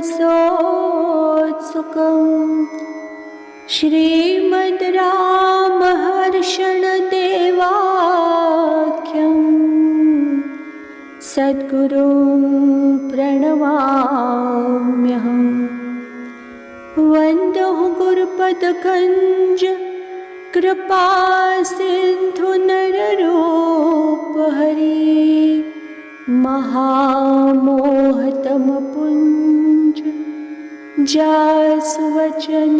रसोत्सुकम् श्रीमद् रामहर्षणदेवाख्यम् सद्गुरुं प्रणमाम्यहम्। वन्दो गुरुपदकञ्ज कृपा सिन्धु नररूपहरि महामोहतमपुञ्ज जासुवचन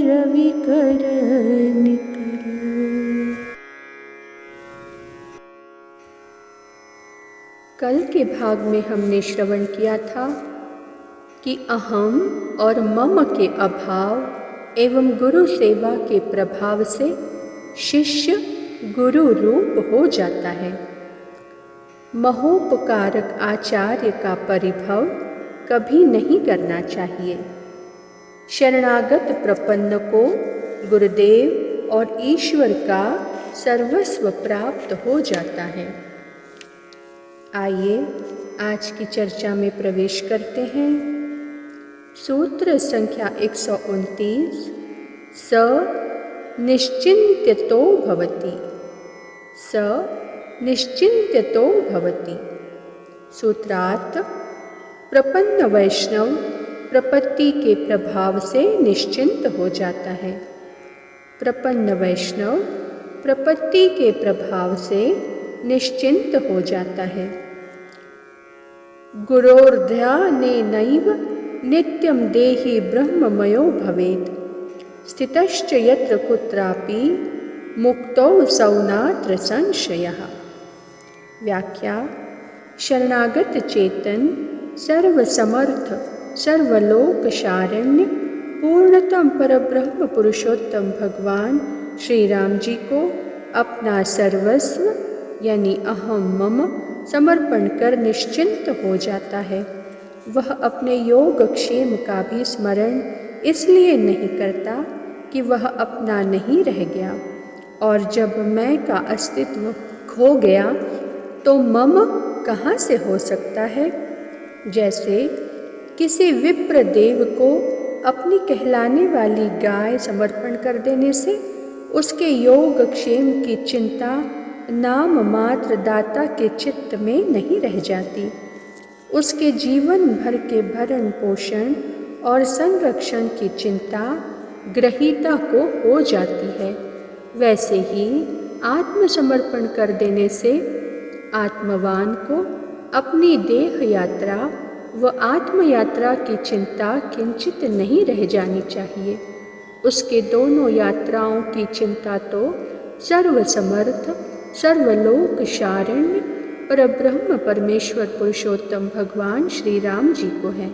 रविकर निकर। कल के भाग में हमने श्रवण किया था कि अहम और मम के अभाव एवं गुरु सेवा के प्रभाव से शिष्य गुरु रूप हो जाता है। महोपकारक आचार्य का परिभव कभी नहीं करना चाहिए। शरणागत प्रपन्न को गुरुदेव और ईश्वर का सर्वस्व प्राप्त हो जाता है। आइए आज की चर्चा में प्रवेश करते हैं। सूत्र संख्या 129 स निश्चिन्त्यतो भवति। स निश्चिन्त्यतो भवति। सूत्रार्थ: प्रपन्न वैष्णव प्रपत्ति के प्रभाव से निश्चिंत हो जाता है। प्रपन्न वैष्णव प्रपत्ति के प्रभाव से निश्चिंत हो जाता है। गुरोर्ध्यानेनैव नित्यं देहि ब्रह्ममयो भवेत् स्थितश्च यत्र कुत्रापि मुक्तौ सौ नात्र संशयः। व्याख्या: शरणागत चेतन सर्वसमर्थ सर्वलोक शारण्य पूर्णतम परब्रह्म पुरुषोत्तम भगवान श्री राम जी को अपना सर्वस्व यानी अहम मम समर्पण कर निश्चिंत हो जाता है। वह अपने योगक्षेम का भी स्मरण इसलिए नहीं करता कि वह अपना नहीं रह गया, और जब मैं का अस्तित्व खो गया तो मम कहाँ से हो सकता है। जैसे किसी विप्र देव को अपनी कहलाने वाली गाय समर्पण कर देने से उसके योगक्षेम की चिंता नाम मात्र दाता के चित्त में नहीं रह जाती। उसके जीवन भर के भरण पोषण और संरक्षण की चिंता ग्रहीता को हो जाती है। वैसे ही आत्मसमर्पण कर देने से आत्मवान को अपनी देह यात्रा व आत्म यात्रा की चिंता किंचित नहीं रह जानी चाहिए। उसके दोनों यात्राओं की चिंता तो सर्वसमर्थ सर्वलोक शारण्य परब्रह्म परमेश्वर पुरुषोत्तम भगवान श्री राम जी को है,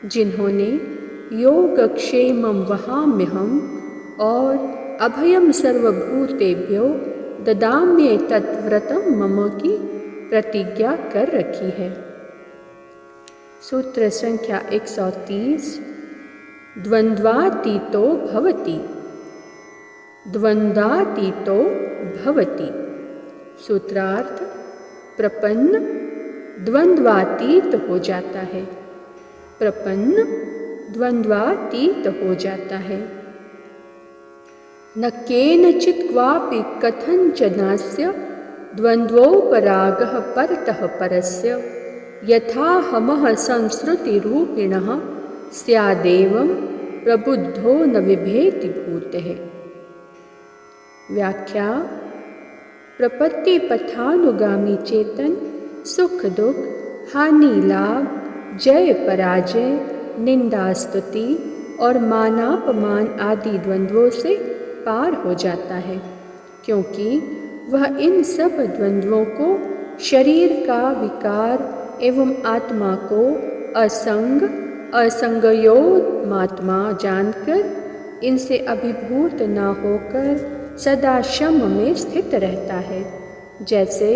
जिन्होंने योगक्षेमं वहाम्यहम् और अभयम सर्वभूतेभ्यो ददाम्ये तद्व्रतं मम की प्रतिज्ञा कर रखी है। सूत्र संख्या 130 द्वंद्वातीतो भवति। द्वंद्वातीतो भवति। सूत्रार्थ: प्रपन्न द्वंद्वातीत हो जाता है। प्रपन्न द्वंद्वातीत हो जाता है। न केनचित् क्वापि कथंचनास्य द्वंद्वोपरागः परतः परस्य यथा हमः संसृतिरूपिणः स्यादेवं प्रबुद्धो न विभेति भूतः। व्याख्या: प्रपत्ति पथानुगामी चेतन सुख दुख हानि लाभ जय पराजय निंदा स्तुति और मानापमान आदि द्वंद्वों से पार हो जाता है, क्योंकि वह इन सब द्वंद्वों को शरीर का विकार एवं आत्मा को असंग असंगयोमात्मा जानकर इनसे अभिभूत न होकर सदा शम में स्थित रहता है। जैसे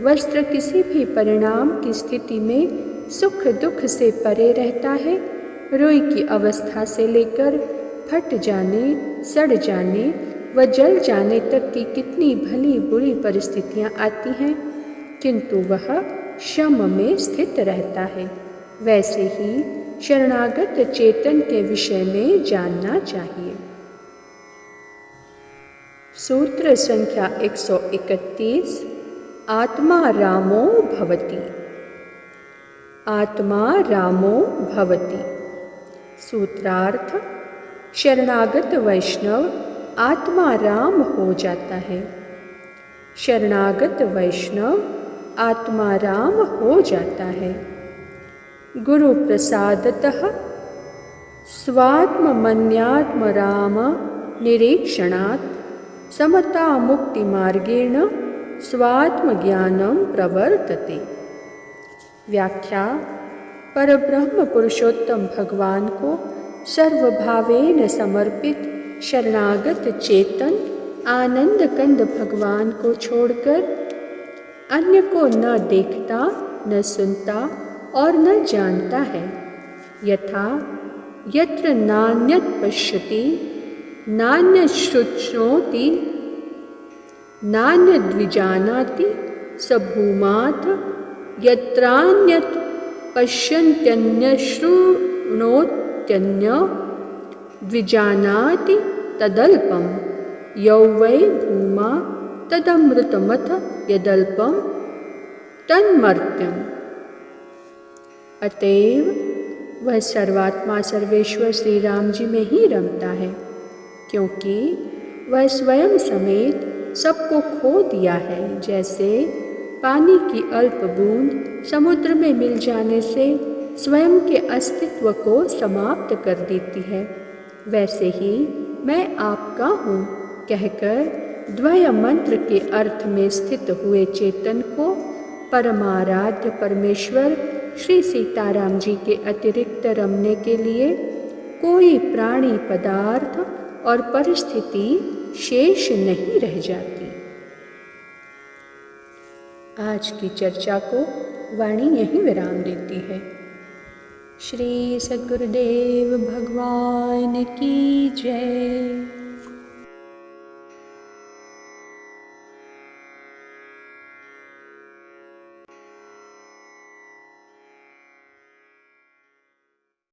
वस्त्र किसी भी परिणाम की स्थिति में सुख दुख से परे रहता है, रुई की अवस्था से लेकर फट जाने सड़ जाने व जल जाने तक की कितनी भली बुरी परिस्थितियां आती हैं, किंतु वह शम में स्थित रहता है। वैसे ही शरणागत चेतन के विषय में जानना चाहिए। सूत्र संख्या 131। आत्मा रामो भवति। आत्मा रामो भवति। सूत्रार्थ: शरणागत वैष्णव आत्मा राम हो जाता है। शरणागत वैष्णव आत्मा राम हो जाता है। गुरु प्रसादतः स्वात्मन्यात्म राम निरीक्षणात् समता मुक्ति मार्गेण स्वात्मज्ञानं प्रवर्तते। व्याख्या: परब्रह्म पुरुषोत्तम भगवान को सर्वभावेन समर्पित शरणागत चेतन आनंद कंद भगवान को छोड़कर अन्य को न देखता, न सुनता और न जानता है। यथा यत्र नान्यत् पश्यति नान्यत् श्रुणोति नान्यद्विजानाति स भूमात् यत्रान्यत् पश्यन्त्यन्य श्रुणोत्यन्य द्विजानाति तदल्पं यौ वै भूमा तदमृतमथ यदल्पं तन्मर्त्यम्। अतएव वह सर्वात्मा सर्वेश्वर श्री राम जी में ही रमता है, क्योंकि वह स्वयं समेत सबको खो दिया है। जैसे पानी की अल्प बूंद समुद्र में मिल जाने से स्वयं के अस्तित्व को समाप्त कर देती है, वैसे ही मैं आपका हूँ कहकर द्वय मंत्र के अर्थ में स्थित हुए चेतन को परमाराध्य परमेश्वर श्री सीताराम जी के अतिरिक्त रमने के लिए कोई प्राणी, पदार्थ और परिस्थिति शेष नहीं रह जाती। आज की चर्चा को वाणी यहीं विराम देती है। श्री सद्गुरुदेव भगवान की जय।